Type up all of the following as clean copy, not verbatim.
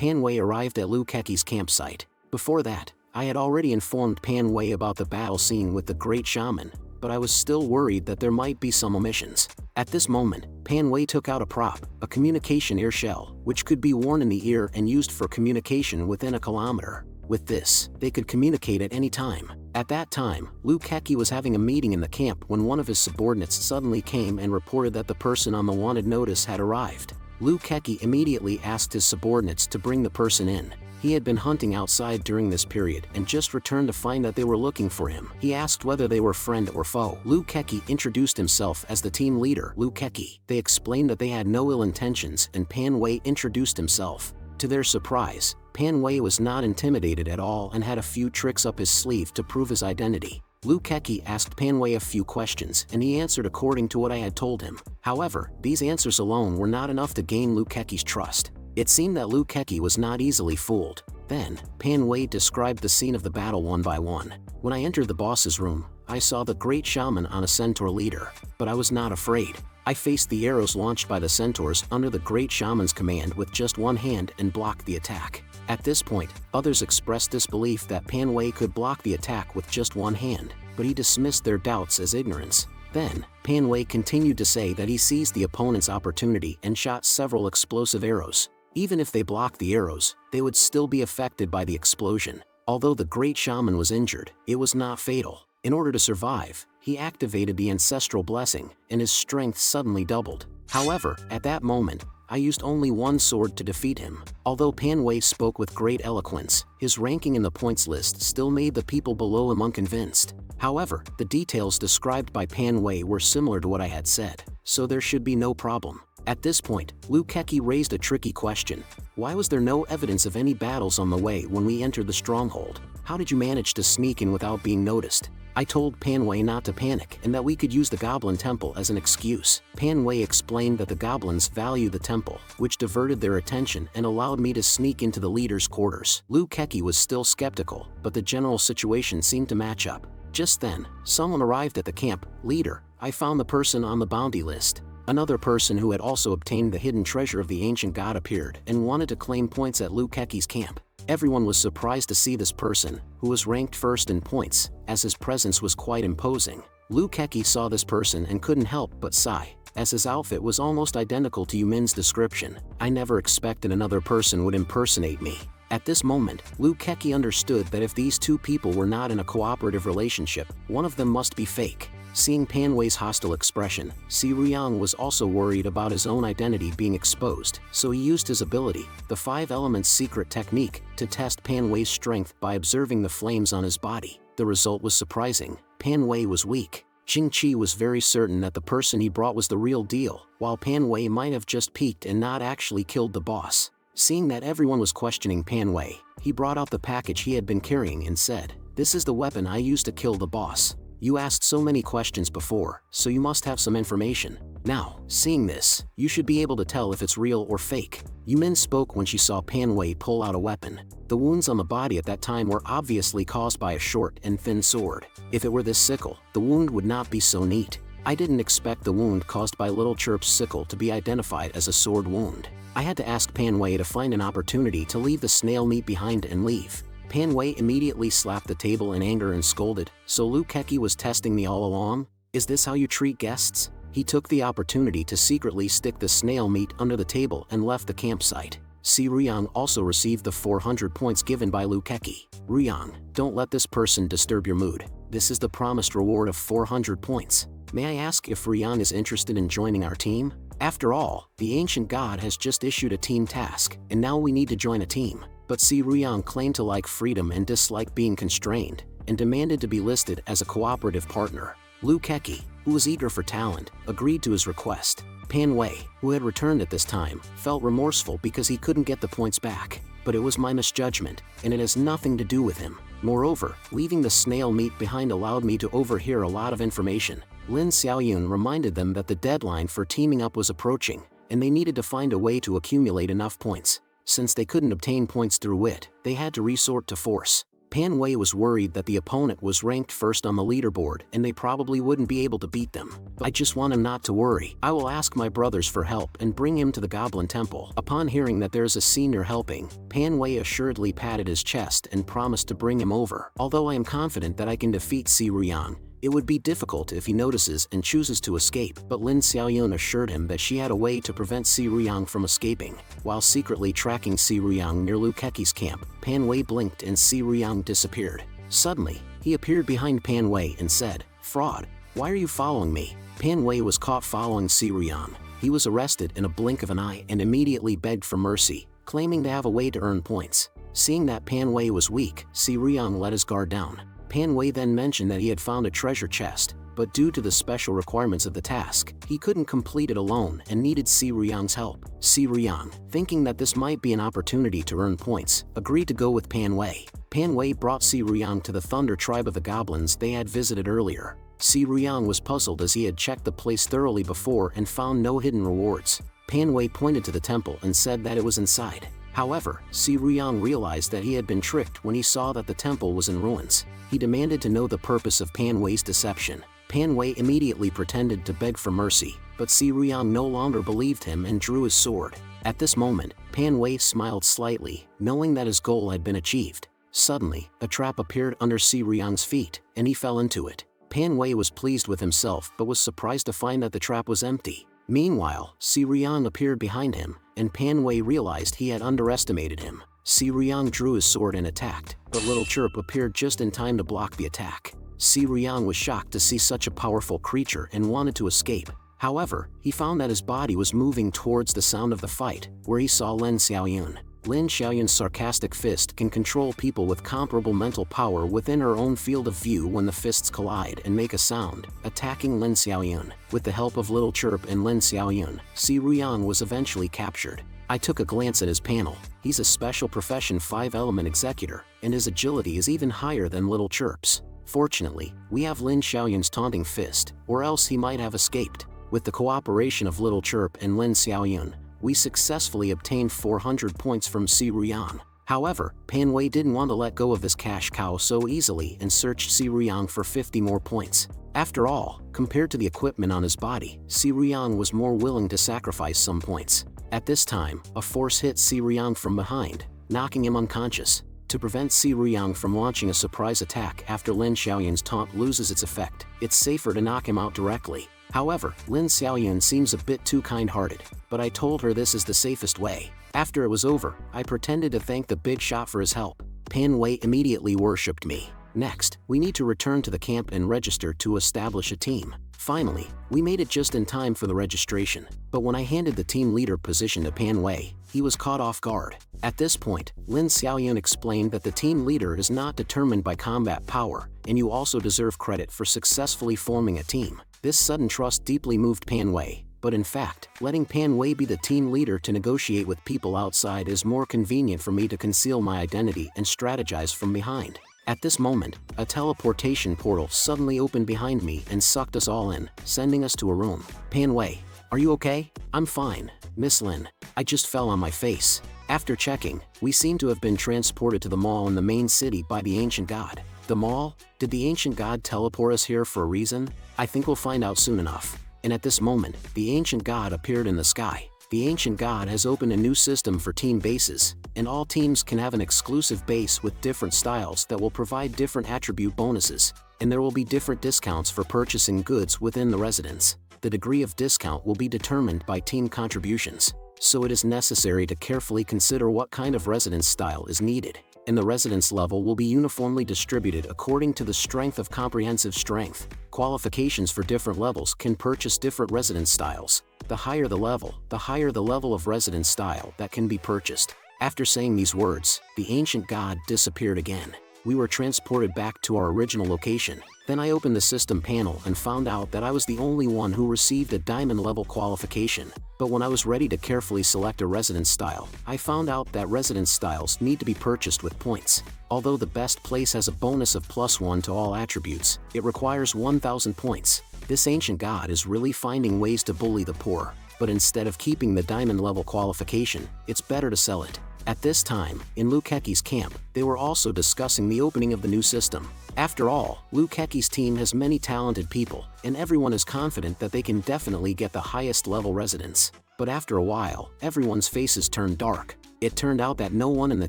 Pan Wei arrived at Lu Keqi's campsite. Before that, I had already informed Pan Wei about the battle scene with the Great Shaman, but I was still worried that there might be some omissions. At this moment, Pan Wei took out a prop, a communication ear shell, which could be worn in the ear and used for communication within a kilometer. With this, they could communicate at any time. At that time, Lu Keqi was having a meeting in the camp when one of his subordinates suddenly came and reported that the person on the wanted notice had arrived. Lu Keqi immediately asked his subordinates to bring the person in. He had been hunting outside during this period and just returned to find that they were looking for him. He asked whether they were friend or foe. Lu Keqi introduced himself as the team leader, Lu Keqi. They explained that they had no ill intentions and Pan Wei introduced himself. To their surprise, Pan Wei was not intimidated at all and had a few tricks up his sleeve to prove his identity. Lu Keqi asked Pan Wei a few questions and he answered according to what I had told him. However, these answers alone were not enough to gain Lu Keqi's trust. It seemed that Lu Keqi was not easily fooled. Then, Pan Wei described the scene of the battle one by one. When I entered the boss's room, I saw the Great Shaman on a centaur leader, but I was not afraid. I faced the arrows launched by the centaurs under the Great Shaman's command with just one hand and blocked the attack. At this point, others expressed disbelief that Pan Wei could block the attack with just one hand, but he dismissed their doubts as ignorance. Then, Pan Wei continued to say that he seized the opponent's opportunity and shot several explosive arrows. Even if they blocked the arrows, they would still be affected by the explosion. Although the Great Shaman was injured, it was not fatal. In order to survive, he activated the ancestral blessing, and his strength suddenly doubled. However, at that moment, I used only one sword to defeat him. Although Pan Wei spoke with great eloquence, his ranking in the points list still made the people below him unconvinced. However, the details described by Pan Wei were similar to what I had said, so there should be no problem. At this point, Lu Keqi raised a tricky question. Why was there no evidence of any battles on the way when we entered the stronghold? How did you manage to sneak in without being noticed? I told Pan Wei not to panic and that we could use the Goblin Temple as an excuse. Pan Wei explained that the goblins value the temple, which diverted their attention and allowed me to sneak into the leader's quarters. Lu Keqi was still skeptical, but the general situation seemed to match up. Just then, someone arrived at the camp. Leader, I found the person on the bounty list. Another person who had also obtained the hidden treasure of the ancient god appeared and wanted to claim points at Lu Keqi's camp. Everyone was surprised to see this person, who was ranked first in points, as his presence was quite imposing. Lu Keqi saw this person and couldn't help but sigh, as his outfit was almost identical to Yumin's description. I never expected another person would impersonate me. At this moment, Lu Keqi understood that if these two people were not in a cooperative relationship, one of them must be fake. Seeing Pan Wei's hostile expression, Si Ruyang was also worried about his own identity being exposed, so he used his ability, the 5 Elements secret technique, to test Pan Wei's strength by observing the flames on his body. The result was surprising. Pan Wei was weak. Jing Qi was very certain that the person he brought was the real deal, while Pan Wei might have just peeked and not actually killed the boss. Seeing that everyone was questioning Pan Wei, he brought out the package he had been carrying and said, "This is the weapon I used to kill the boss. You asked so many questions before, so you must have some information. Now, seeing this, you should be able to tell if it's real or fake." Yumin spoke when she saw Pan Wei pull out a weapon. The wounds on the body at that time were obviously caused by a short and thin sword. If it were this sickle, the wound would not be so neat. I didn't expect the wound caused by Little Chirp's sickle to be identified as a sword wound. I had to ask Pan Wei to find an opportunity to leave the snail meat behind and leave. Pan Wei immediately slapped the table in anger and scolded, "So Lu Keqi was testing me all along? Is this how you treat guests?" He took the opportunity to secretly stick the snail meat under the table and left the campsite. Si Ruyang also received the 400 points given by Lu Keqi. "Ruyang, don't let this person disturb your mood. This is the promised reward of 400 points. May I ask if Ruyang is interested in joining our team? After all, the ancient god has just issued a team task, and now we need to join a team." But Si Ruyang claimed to like freedom and dislike being constrained, and demanded to be listed as a cooperative partner. Lu Keqi, who was eager for talent, agreed to his request. Pan Wei, who had returned at this time, felt remorseful because he couldn't get the points back. But it was my misjudgment, and it has nothing to do with him. Moreover, leaving the snail meat behind allowed me to overhear a lot of information. Lin Xiaoyun reminded them that the deadline for teaming up was approaching, and they needed to find a way to accumulate enough points. Since they couldn't obtain points through wit, they had to resort to force. Pan Wei was worried that the opponent was ranked first on the leaderboard and they probably wouldn't be able to beat them. I just want him not to worry. I will ask my brothers for help and bring him to the Goblin Temple. Upon hearing that there's a senior helping, Pan Wei assuredly patted his chest and promised to bring him over. Although I am confident that I can defeat Si Ruyang, it would be difficult if he notices and chooses to escape, but Lin Xiaoyun assured him that she had a way to prevent Si Ruyang from escaping. While secretly tracking Si Ruyang near Lu Keqi's camp, Pan Wei blinked and Si Ruyang disappeared. Suddenly, he appeared behind Pan Wei and said, "Fraud, why are you following me?" Pan Wei was caught following Si Ruyang. He was arrested in a blink of an eye and immediately begged for mercy, claiming to have a way to earn points. Seeing that Pan Wei was weak, Si Ruyang let his guard down. Pan Wei then mentioned that he had found a treasure chest, but due to the special requirements of the task, he couldn't complete it alone and needed Si Ruyang's help. Si Ruyang, thinking that this might be an opportunity to earn points, agreed to go with Pan Wei. Pan Wei brought Si Ruyang to the Thunder tribe of the goblins they had visited earlier. Si Ruyang was puzzled as he had checked the place thoroughly before and found no hidden rewards. Pan Wei pointed to the temple and said that it was inside. However, Si Ruyang realized that he had been tricked when he saw that the temple was in ruins. He demanded to know the purpose of Pan Wei's deception. Pan Wei immediately pretended to beg for mercy, but Si Ruyang no longer believed him and drew his sword. At this moment, Pan Wei smiled slightly, knowing that his goal had been achieved. Suddenly, a trap appeared under Si Ruyang's feet, and he fell into it. Pan Wei was pleased with himself but was surprised to find that the trap was empty. Meanwhile, Si Ruyang appeared behind him, and Pan Wei realized he had underestimated him. Si Ruyang drew his sword and attacked, but Little Chirp appeared just in time to block the attack. Si Ruyang was shocked to see such a powerful creature and wanted to escape. However, he found that his body was moving towards the sound of the fight, where he saw Lin Xiaoyun. Lin Xiaoyun's sarcastic fist can control people with comparable mental power within her own field of view when the fists collide and make a sound, attacking Lin Xiaoyun. With the help of Little Chirp and Lin Xiaoyun, Si Ruyang was eventually captured. I took a glance at his panel. He's a special profession 5-element executor, and his agility is even higher than Little Chirp's. Fortunately, we have Lin Xiaoyun's taunting fist, or else he might have escaped. With the cooperation of Little Chirp and Lin Xiaoyun, we successfully obtained 400 points from Si Ruyang. However, Pan Wei didn't want to let go of this cash cow so easily and searched Si Ruyang for 50 more points. After all, compared to the equipment on his body, Si Ruyang was more willing to sacrifice some points. At this time, a force hit Si Ruyang from behind, knocking him unconscious. To prevent Si Ruyang from launching a surprise attack after Lin Xiaoyun's taunt loses its effect, it's safer to knock him out directly. However, Lin Xiaoyun seems a bit too kind-hearted, but I told her this is the safest way. After it was over, I pretended to thank the big shot for his help. Pan Wei immediately worshipped me. Next, we need to return to the camp and register to establish a team. Finally, we made it just in time for the registration, but when I handed the team leader position to Pan Wei, he was caught off guard. At this point, Lin Xiaoyun explained that the team leader is not determined by combat power, and you also deserve credit for successfully forming a team. This sudden trust deeply moved Pan Wei, but in fact, letting Pan Wei be the team leader to negotiate with people outside is more convenient for me to conceal my identity and strategize from behind. At this moment, a teleportation portal suddenly opened behind me and sucked us all in, sending us to a room. Pan Wei, are you okay? I'm fine, Miss Lin. I just fell on my face. After checking, we seem to have been transported to the mall in the main city by the ancient god. The mall? Did the ancient god teleport us here for a reason? I think we'll find out soon enough. And at this moment, the ancient god appeared in the sky. The ancient god has opened a new system for team bases, and all teams can have an exclusive base with different styles that will provide different attribute bonuses, and there will be different discounts for purchasing goods within the residence. The degree of discount will be determined by team contributions, so it is necessary to carefully consider what kind of residence style is needed, and the residence level will be uniformly distributed according to the strength of comprehensive strength. Qualifications for different levels can purchase different residence styles. The higher the level of residence style that can be purchased. After saying these words, the ancient god disappeared again. We were transported back to our original location. Then I opened the system panel and found out that I was the only one who received a diamond level qualification. But when I was ready to carefully select a residence style, I found out that residence styles need to be purchased with points. Although the best place has a bonus of +1 to all attributes, it requires 1,000 points. This ancient god is really finding ways to bully the poor, but instead of keeping the diamond level qualification, it's better to sell it. At this time, in Lukeki's camp, they were also discussing the opening of the new system. After all, Lukeki's team has many talented people, and everyone is confident that they can definitely get the highest level residence. But after a while, everyone's faces turned dark. It turned out that no one in the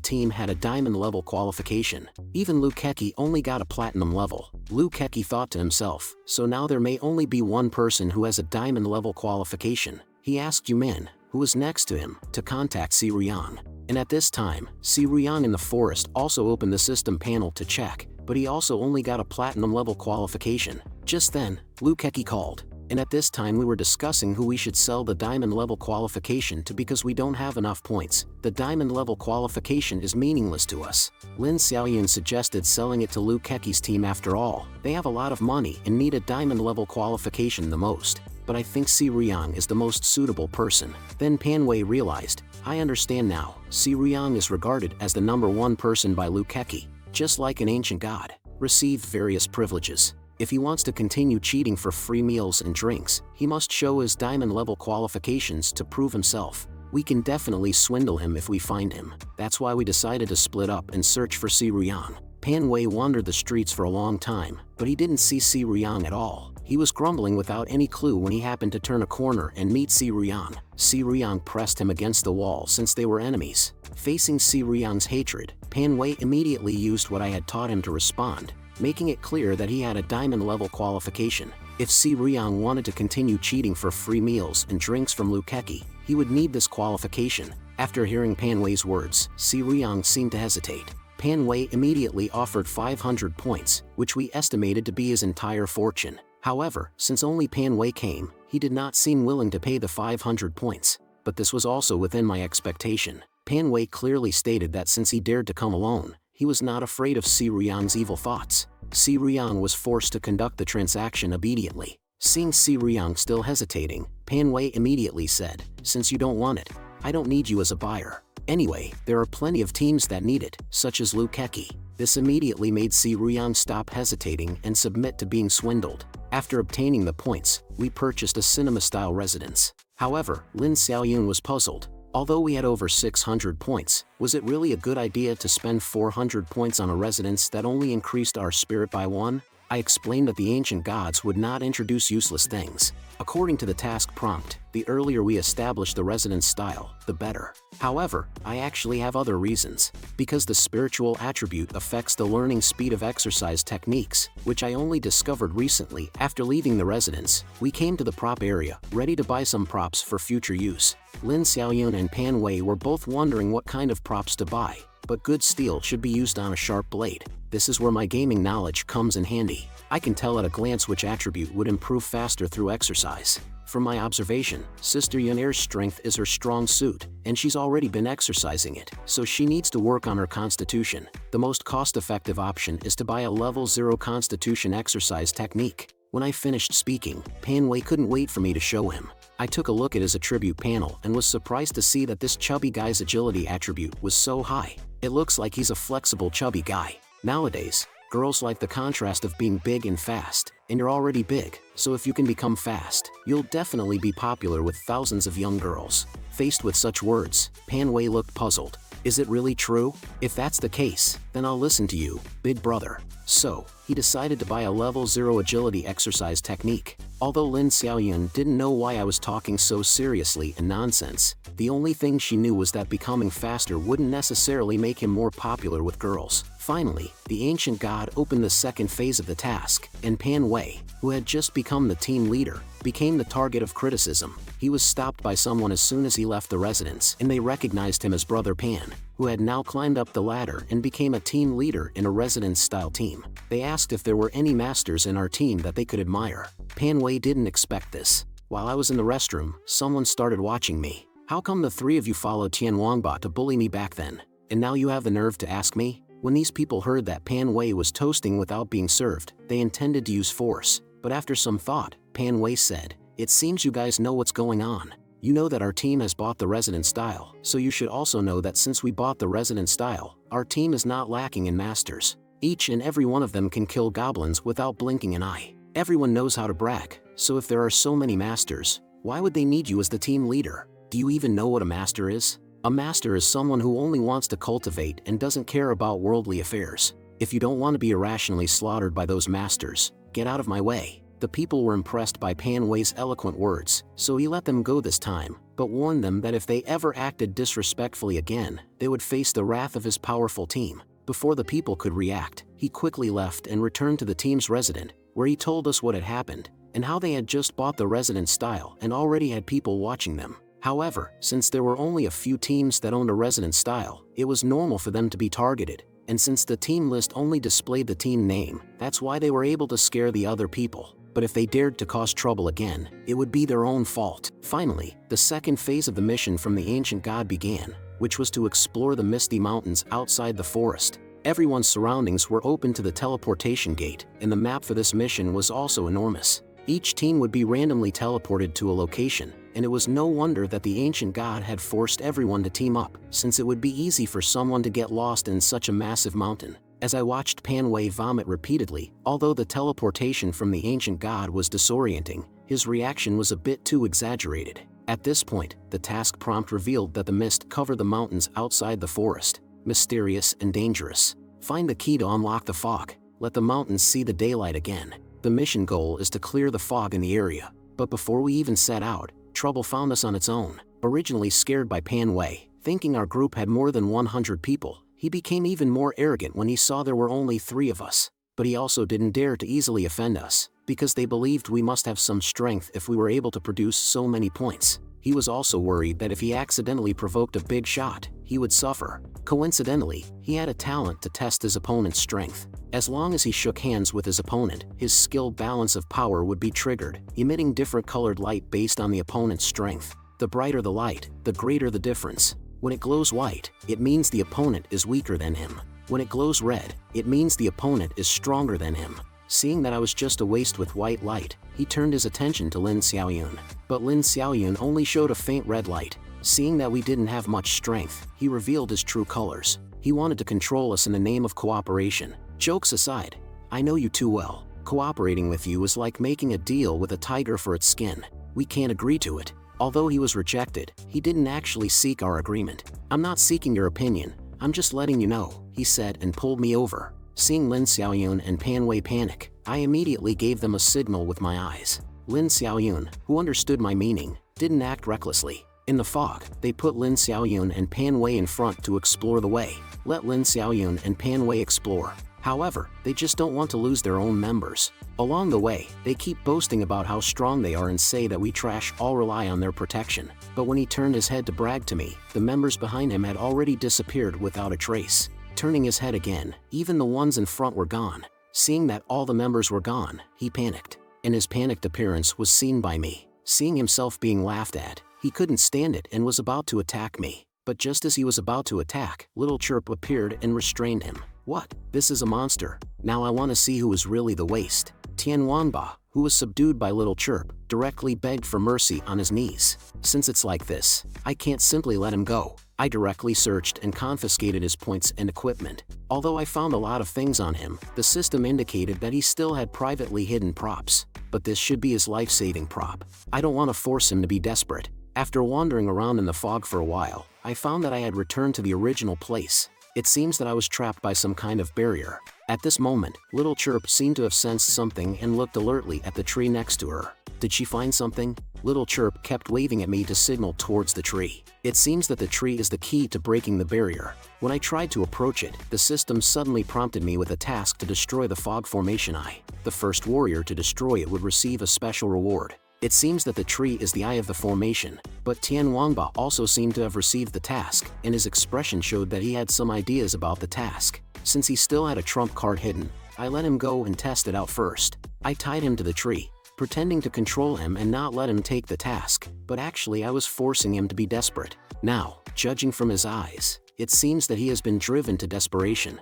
team had a diamond level qualification. Even Lukeki only got a platinum level. Lukeki thought to himself, so now there may only be one person who has a diamond level qualification. He asked Yumin, who was next to him, to contact Si Ryang. And at this time, Si Ryang in the forest also opened the system panel to check, but he also only got a platinum level qualification. Just then, Lukeki called. And at this time we were discussing who we should sell the diamond level qualification to because we don't have enough points. The diamond level qualification is meaningless to us. Lin Xiaoyun suggested selling it to Lukeki's team. After all, they have a lot of money and need a diamond level qualification the most. But I think Si Ryang is the most suitable person. Then Pan Wei realized, I understand now, Si Ryang is regarded as the #1 person by Lukeki, just like an ancient god, received various privileges. If he wants to continue cheating for free meals and drinks, he must show his diamond level qualifications to prove himself. We can definitely swindle him if we find him. That's why we decided to split up and search for Si Ryang. Pan Wei wandered the streets for a long time, but he didn't see Si Ryang at all. He was grumbling without any clue when he happened to turn a corner and meet Si Ryang. Si Ryang pressed him against the wall since they were enemies. Facing Si Ryang's hatred, Pan Wei immediately used what I had taught him to respond, making it clear that he had a diamond level qualification. If Si Ryang wanted to continue cheating for free meals and drinks from Lukeki, he would need this qualification. After hearing Pan Wei's words, Si Ryang seemed to hesitate. Pan Wei immediately offered 500 points, which we estimated to be his entire fortune. However, since only Pan Wei came, he did not seem willing to pay the 500 points. But this was also within my expectation. Pan Wei clearly stated that since he dared to come alone, he was not afraid of Si Ryang's evil thoughts. Si Ryang was forced to conduct the transaction immediately. Seeing Si Ryang still hesitating, Pan Wei immediately said, since you don't want it, I don't need you as a buyer. Anyway, there are plenty of teams that need it, such as Lukeki. This immediately made Si Ryang stop hesitating and submit to being swindled. After obtaining the points, we purchased a cinema-style residence. However, Lin Xiaoyun was puzzled. Although we had over 600 points, was it really a good idea to spend 400 points on a residence that only increased our spirit by 1? I explained that the ancient gods would not introduce useless things. According to the task prompt, the earlier we establish the residence style, the better. However, I actually have other reasons. Because the spiritual attribute affects the learning speed of exercise techniques, which I only discovered recently. After leaving the residence, we came to the prop area, ready to buy some props for future use. Lin Xiaoyun and Pan Wei were both wondering what kind of props to buy, but good steel should be used on a sharp blade. This is where my gaming knowledge comes in handy. I can tell at a glance which attribute would improve faster through exercise. From my observation, Sister Yunir's strength is her strong suit, and she's already been exercising it, so she needs to work on her constitution. The most cost-effective option is to buy a level 0 constitution exercise technique. When I finished speaking, Pan Wei couldn't wait for me to show him. I took a look at his attribute panel and was surprised to see that this chubby guy's agility attribute was so high. It looks like he's a flexible chubby guy. Nowadays, girls like the contrast of being big and fast, and you're already big, so if you can become fast, you'll definitely be popular with thousands of young girls. Faced with such words, Pan Wei looked puzzled. Is it really true? If that's the case, then I'll listen to you, big brother. So, he decided to buy a level 0 agility exercise technique. Although Lin Xiaoyun didn't know why I was talking so seriously and nonsense, the only thing she knew was that becoming faster wouldn't necessarily make him more popular with girls. Finally, the ancient god opened the second phase of the task, and Pan Wei, who had just become the team leader, became the target of criticism. He was stopped by someone as soon as he left the residence, and they recognized him as Brother Pan, who had now climbed up the ladder and became a team leader in a residence-style team. They asked if there were any masters in our team that they could admire. Pan Wei didn't expect this. While I was in the restroom, someone started watching me. How come the three of you followed Tian Wangba to bully me back then? And now you have the nerve to ask me? When these people heard that Pan Wei was toasting without being served, they intended to use force. But after some thought, Pan Wei said, "It seems you guys know what's going on. You know that our team has bought the resident style, so you should also know that since we bought the resident style, our team is not lacking in masters. Each and every one of them can kill goblins without blinking an eye. Everyone knows how to brag, so if there are so many masters, why would they need you as the team leader? Do you even know what a master is?" A master is someone who only wants to cultivate and doesn't care about worldly affairs. If you don't want to be irrationally slaughtered by those masters, get out of my way. The people were impressed by Pan Wei's eloquent words, so he let them go this time, but warned them that if they ever acted disrespectfully again, they would face the wrath of his powerful team. Before the people could react, he quickly left and returned to the team's resident, where he told us what had happened, and how they had just bought the resident style and already had people watching them. However, since there were only a few teams that owned a resident style, it was normal for them to be targeted, and since the team list only displayed the team name, that's why they were able to scare the other people. But if they dared to cause trouble again, it would be their own fault. Finally, the second phase of the mission from the ancient god began, which was to explore the misty mountains outside the forest. Everyone's surroundings were open to the teleportation gate, and the map for this mission was also enormous. Each team would be randomly teleported to a location, and it was no wonder that the ancient god had forced everyone to team up, since it would be easy for someone to get lost in such a massive mountain. As I watched Pan Wei vomit repeatedly, although the teleportation from the ancient god was disorienting, his reaction was a bit too exaggerated. At this point, the task prompt revealed that the mist covered the mountains outside the forest. Mysterious and dangerous. Find the key to unlock the fog. Let the mountains see the daylight again. The mission goal is to clear the fog in the area. But before we even set out, trouble found us on its own. Originally scared by Pan Wei, thinking our group had more than 100 people, he became even more arrogant when he saw there were only 3 of us. But he also didn't dare to easily offend us, because they believed we must have some strength if we were able to produce so many points. He was also worried that if he accidentally provoked a big shot, he would suffer. Coincidentally, he had a talent to test his opponent's strength. As long as he shook hands with his opponent, his skill balance of power would be triggered, emitting different colored light based on the opponent's strength. The brighter the light, the greater the difference. When it glows white, it means the opponent is weaker than him. When it glows red, it means the opponent is stronger than him. Seeing that I was just a waste with white light, he turned his attention to Lin Xiaoyun. But Lin Xiaoyun only showed a faint red light. Seeing that we didn't have much strength, he revealed his true colors. He wanted to control us in the name of cooperation. Jokes aside, I know you too well. Cooperating with you is like making a deal with a tiger for its skin. We can't agree to it. Although he was rejected, he didn't actually seek our agreement. I'm not seeking your opinion, I'm just letting you know, he said and pulled me over. Seeing Lin Xiaoyun and Pan Wei panic, I immediately gave them a signal with my eyes. Lin Xiaoyun, who understood my meaning, didn't act recklessly. In the fog, they put Lin Xiaoyun and Pan Wei in front to explore the way. Let Lin Xiaoyun and Pan Wei explore. However, they just don't want to lose their own members. Along the way, they keep boasting about how strong they are and say that we trash all rely on their protection. But when he turned his head to brag to me, the members behind him had already disappeared without a trace. Turning his head again, even the ones in front were gone. Seeing that all the members were gone, he panicked. And his panicked appearance was seen by me. Seeing himself being laughed at, he couldn't stand it and was about to attack me. But just as he was about to attack, Little Chirp appeared and restrained him. What? This is a monster. Now I want to see who is really the waste. Tian Wanba, who was subdued by Little Chirp, directly begged for mercy on his knees. Since it's like this, I can't simply let him go. I directly searched and confiscated his points and equipment. Although I found a lot of things on him, the system indicated that he still had privately hidden props. But this should be his life-saving prop. I don't want to force him to be desperate. After wandering around in the fog for a while, I found that I had returned to the original place. It seems that I was trapped by some kind of barrier. At this moment, Little Chirp seemed to have sensed something and looked alertly at the tree next to her. Did she find something? Little Chirp kept waving at me to signal towards the tree. It seems that the tree is the key to breaking the barrier. When I tried to approach it, the system suddenly prompted me with a task to destroy the fog formation eye. The first warrior to destroy it would receive a special reward. It seems that the tree is the eye of the formation, but Tian Wanba also seemed to have received the task, and his expression showed that he had some ideas about the task. Since he still had a trump card hidden, I let him go and test it out first. I tied him to the tree, pretending to control him and not let him take the task, but actually I was forcing him to be desperate. Now, judging from his eyes, it seems that he has been driven to desperation.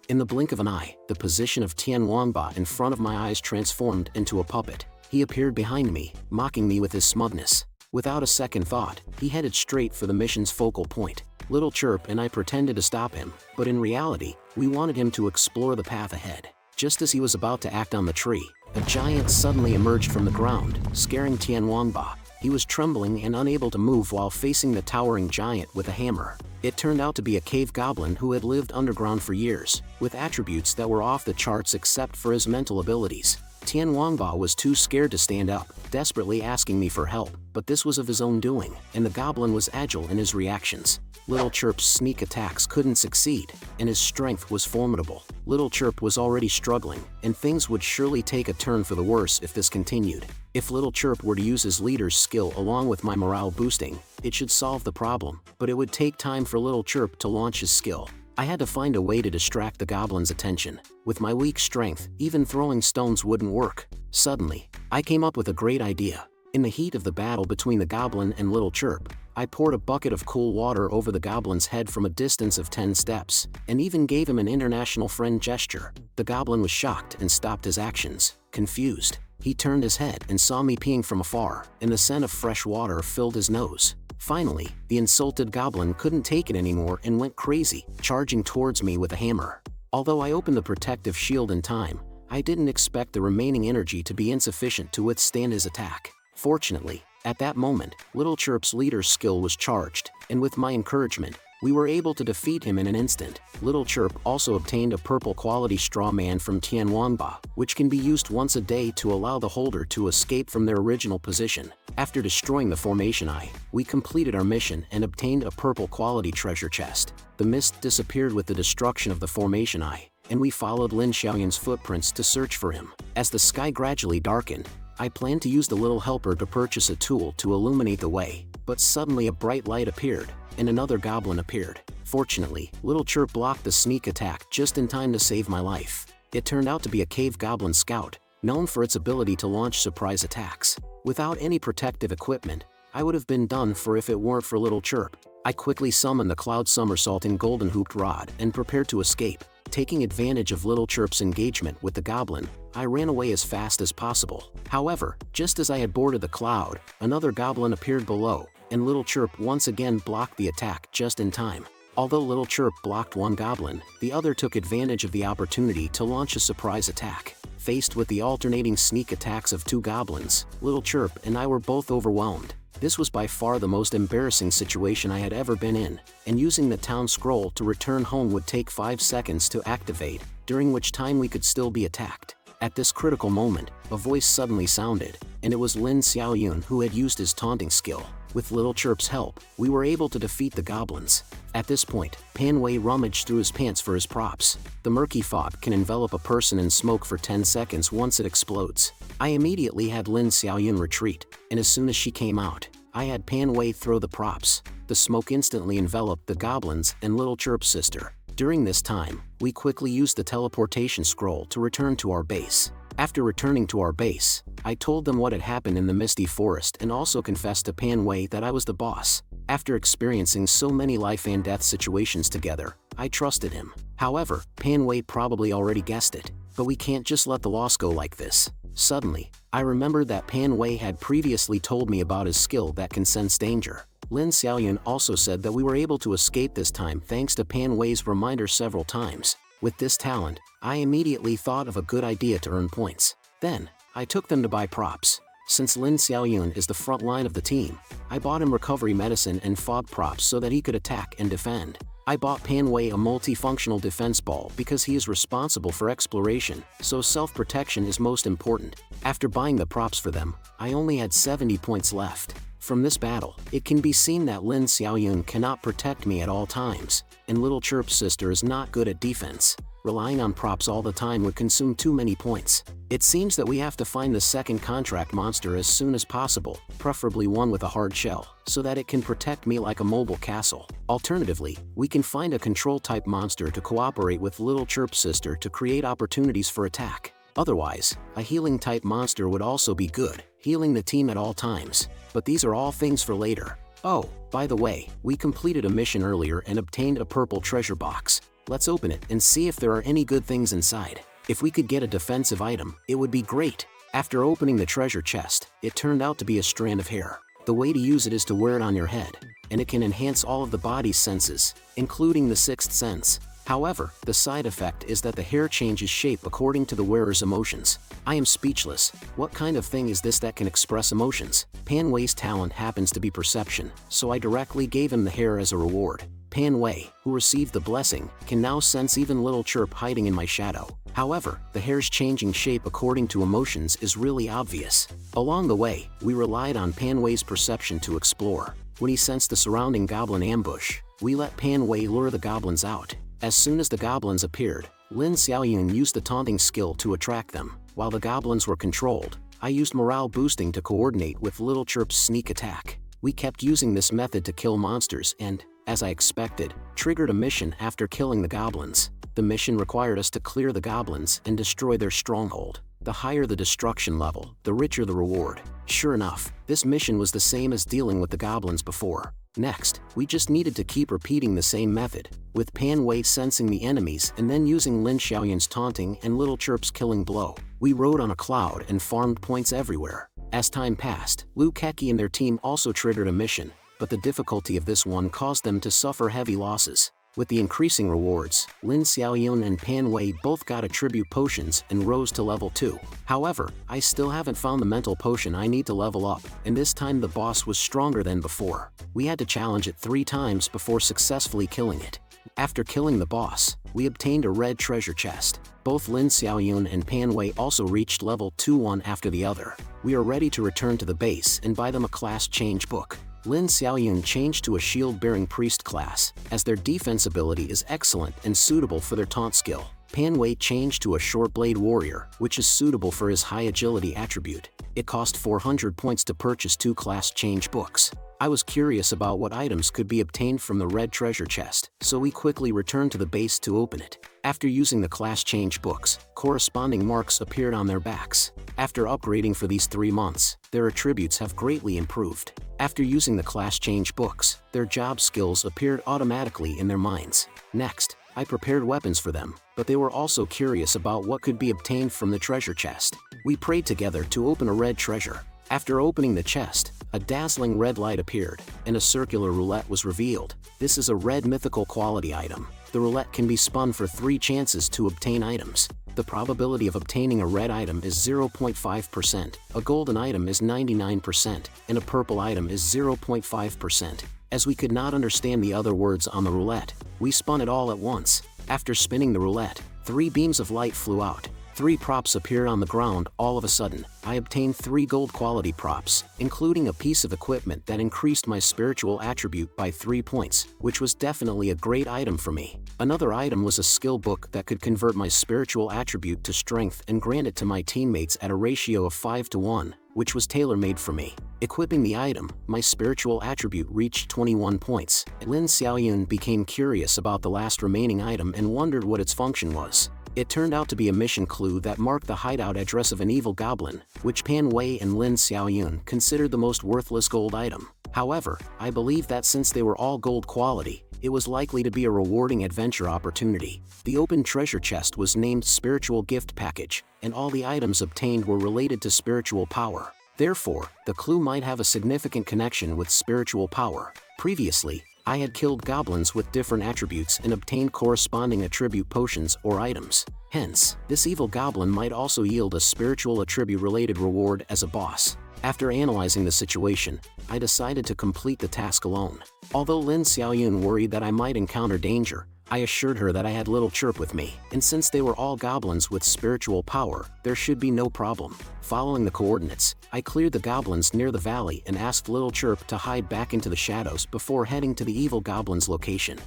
In the blink of an eye, the position of Tian Wanba in front of my eyes transformed into a puppet. He appeared behind me, mocking me with his smugness. Without a second thought, he headed straight for the mission's focal point. Little Chirp and I pretended to stop him, but in reality, we wanted him to explore the path ahead. Just as he was about to act on the tree, a giant suddenly emerged from the ground, scaring Tian Wanba. He was trembling and unable to move while facing the towering giant with a hammer. It turned out to be a cave goblin who had lived underground for years, with attributes that were off the charts except for his mental abilities. Tianhuangba was too scared to stand up, desperately asking me for help, but this was of his own doing, and the goblin was agile in his reactions. Little Chirp's sneak attacks couldn't succeed, and his strength was formidable. Little Chirp was already struggling, and things would surely take a turn for the worse if this continued. If Little Chirp were to use his leader's skill along with my morale boosting, it should solve the problem, but it would take time for Little Chirp to launch his skill. I had to find a way to distract the goblin's attention. With my weak strength, even throwing stones wouldn't work. Suddenly, I came up with a great idea. In the heat of the battle between the goblin and Little Chirp, I poured a bucket of cool water over the goblin's head from a distance of 10 steps, and even gave him an international friend gesture. The goblin was shocked and stopped his actions, confused. He turned his head and saw me peeing from afar, and the scent of fresh water filled his nose. Finally, the insulted goblin couldn't take it anymore and went crazy, charging towards me with a hammer. Although I opened the protective shield in time, I didn't expect the remaining energy to be insufficient to withstand his attack. Fortunately, at that moment, Little Chirp's leader's skill was charged, and with my encouragement, we were able to defeat him in an instant. Little Chirp also obtained a purple quality straw man from Tianhuangba, which can be used once a day to allow the holder to escape from their original position. After destroying the formation eye, we completed our mission and obtained a purple quality treasure chest. The mist disappeared with the destruction of the formation eye, and we followed Lin Xiaoyun's footprints to search for him. As the sky gradually darkened, I planned to use the little helper to purchase a tool to illuminate the way, but suddenly a bright light appeared, and another goblin appeared. Fortunately, Little Chirp blocked the sneak attack just in time to save my life. It turned out to be a cave goblin scout, known for its ability to launch surprise attacks. Without any protective equipment, I would have been done for if it weren't for Little Chirp. I quickly summoned the cloud somersaulting golden hooped rod and prepared to escape. Taking advantage of Little Chirp's engagement with the goblin, I ran away as fast as possible. However, just as I had boarded the cloud, another goblin appeared below, and Little Chirp once again blocked the attack just in time. Although Little Chirp blocked one goblin, the other took advantage of the opportunity to launch a surprise attack. Faced with the alternating sneak attacks of two goblins, Little Chirp and I were both overwhelmed. This was by far the most embarrassing situation I had ever been in, and using the town scroll to return home would take 5 seconds to activate, during which time we could still be attacked. At this critical moment, a voice suddenly sounded, and it was Lin Xiaoyun who had used his taunting skill. With Little Chirp's help, we were able to defeat the goblins. At this point, Panwei rummaged through his pants for his props. The murky fog can envelop a person in smoke for 10 seconds once it explodes. I immediately had Lin Xiaoyun retreat, and as soon as she came out, I had Panwei throw the props. The smoke instantly enveloped the goblins and Little Chirp's sister. During this time, we quickly used the teleportation scroll to return to our base. After returning to our base, I told them what had happened in the misty forest and also confessed to Panwei that I was the boss. After experiencing so many life and death situations together, I trusted him. However, Panwei probably already guessed it, but we can't just let the loss go like this. Suddenly, I remembered that Panwei had previously told me about his skill that can sense danger. Lin Xiaoyun also said that we were able to escape this time thanks to Panwei's reminder several times. With this talent, I immediately thought of a good idea to earn points. Then, I took them to buy props. Since Lin Xiaoyun is the front line of the team, I bought him recovery medicine and fog props so that he could attack and defend. I bought Panwei a multifunctional defense ball because he is responsible for exploration, so self-protection is most important. After buying the props for them, I only had 70 points left. From this battle, it can be seen that Lin Xiaoyun cannot protect me at all times, and Little Chirp's sister is not good at defense. Relying on props all the time would consume too many points. It seems that we have to find the second contract monster as soon as possible, preferably one with a hard shell, so that it can protect me like a mobile castle. Alternatively, we can find a control-type monster to cooperate with Little Chirp's sister to create opportunities for attack. Otherwise, a healing-type monster would also be good, healing the team at all times. But these are all things for later. Oh, by the way, we completed a mission earlier and obtained a purple treasure box. Let's open it and see if there are any good things inside. If we could get a defensive item, it would be great. After opening the treasure chest, it turned out to be a strand of hair. The way to use it is to wear it on your head, and it can enhance all of the body's senses, including the sixth sense. However, the side effect is that the hair changes shape according to the wearer's emotions. I am speechless. What kind of thing is this that can express emotions? Pan Wei's talent happens to be perception, so I directly gave him the hair as a reward. Pan Wei, who received the blessing, can now sense even little chirp hiding in my shadow. However, the hair's changing shape according to emotions is really obvious. Along the way, we relied on Pan Wei's perception to explore. When he sensed the surrounding goblin ambush, we let Pan Wei lure the goblins out. As soon as the goblins appeared, Lin Xiaoyun used the taunting skill to attract them. While the goblins were controlled, I used morale boosting to coordinate with Little Chirp's sneak attack. We kept using this method to kill monsters and, as I expected, triggered a mission after killing the goblins. The mission required us to clear the goblins and destroy their stronghold. The higher the destruction level, the richer the reward. Sure enough, this mission was the same as dealing with the goblins before. Next, we just needed to keep repeating the same method, with Pan Wei sensing the enemies and then using Lin Xiaoyun's taunting and Little Chirp's killing blow. We rode on a cloud and farmed points everywhere. As time passed, Liu Keki and their team also triggered a mission, but the difficulty of this one caused them to suffer heavy losses. With the increasing rewards, Lin Xiaoyun and Pan Wei both got attribute potions and rose to level 2. However, I still haven't found the mental potion I need to level up, and this time the boss was stronger than before. We had to challenge it 3 times before successfully killing it. After killing the boss, we obtained a red treasure chest. Both Lin Xiaoyun and Pan Wei also reached level 2 one after the other. We are ready to return to the base and buy them a class change book. Lin Xiaoyun changed to a shield-bearing priest class, as their defense ability is excellent and suitable for their taunt skill. Pan Wei changed to a short-blade warrior, which is suitable for his high agility attribute. It cost 400 points to purchase 2 class change books. I was curious about what items could be obtained from the red treasure chest, so we quickly returned to the base to open it. After using the class change books, corresponding marks appeared on their backs. After upgrading for these 3 months, their attributes have greatly improved. After using the class change books, their job skills appeared automatically in their minds. Next, I prepared weapons for them, but they were also curious about what could be obtained from the treasure chest. We prayed together to open a red treasure. After opening the chest, a dazzling red light appeared, and a circular roulette was revealed. This is a red mythical quality item. The roulette can be spun for 3 chances to obtain items. The probability of obtaining a red item is 0.5%, a golden item is 99%, and a purple item is 0.5%. As we could not understand the other words on the roulette, we spun it all at once. After spinning the roulette, 3 beams of light flew out. 3 props appeared on the ground all of a sudden. I obtained 3 gold quality props, including a piece of equipment that increased my spiritual attribute by 3 points, which was definitely a great item for me. Another item was a skill book that could convert my spiritual attribute to strength and grant it to my teammates at a ratio of 5:1, which was tailor-made for me. Equipping the item, my spiritual attribute reached 21 points. Lin Xiaoyun became curious about the last remaining item and wondered what its function was. It turned out to be a mission clue that marked the hideout address of an evil goblin, which Pan Wei and Lin Xiaoyun considered the most worthless gold item. However, I believe that since they were all gold quality, it was likely to be a rewarding adventure opportunity. The open treasure chest was named Spiritual Gift Package, and all the items obtained were related to spiritual power. Therefore, the clue might have a significant connection with spiritual power. Previously, I had killed goblins with different attributes and obtained corresponding attribute potions or items. Hence, this evil goblin might also yield a spiritual attribute-related reward as a boss. After analyzing the situation, I decided to complete the task alone. Although Lin Xiaoyun worried that I might encounter danger, I assured her that I had Little Chirp with me, and since they were all goblins with spiritual power, there should be no problem. Following the coordinates, I cleared the goblins near the valley and asked Little Chirp to hide back into the shadows before heading to the evil goblin's location.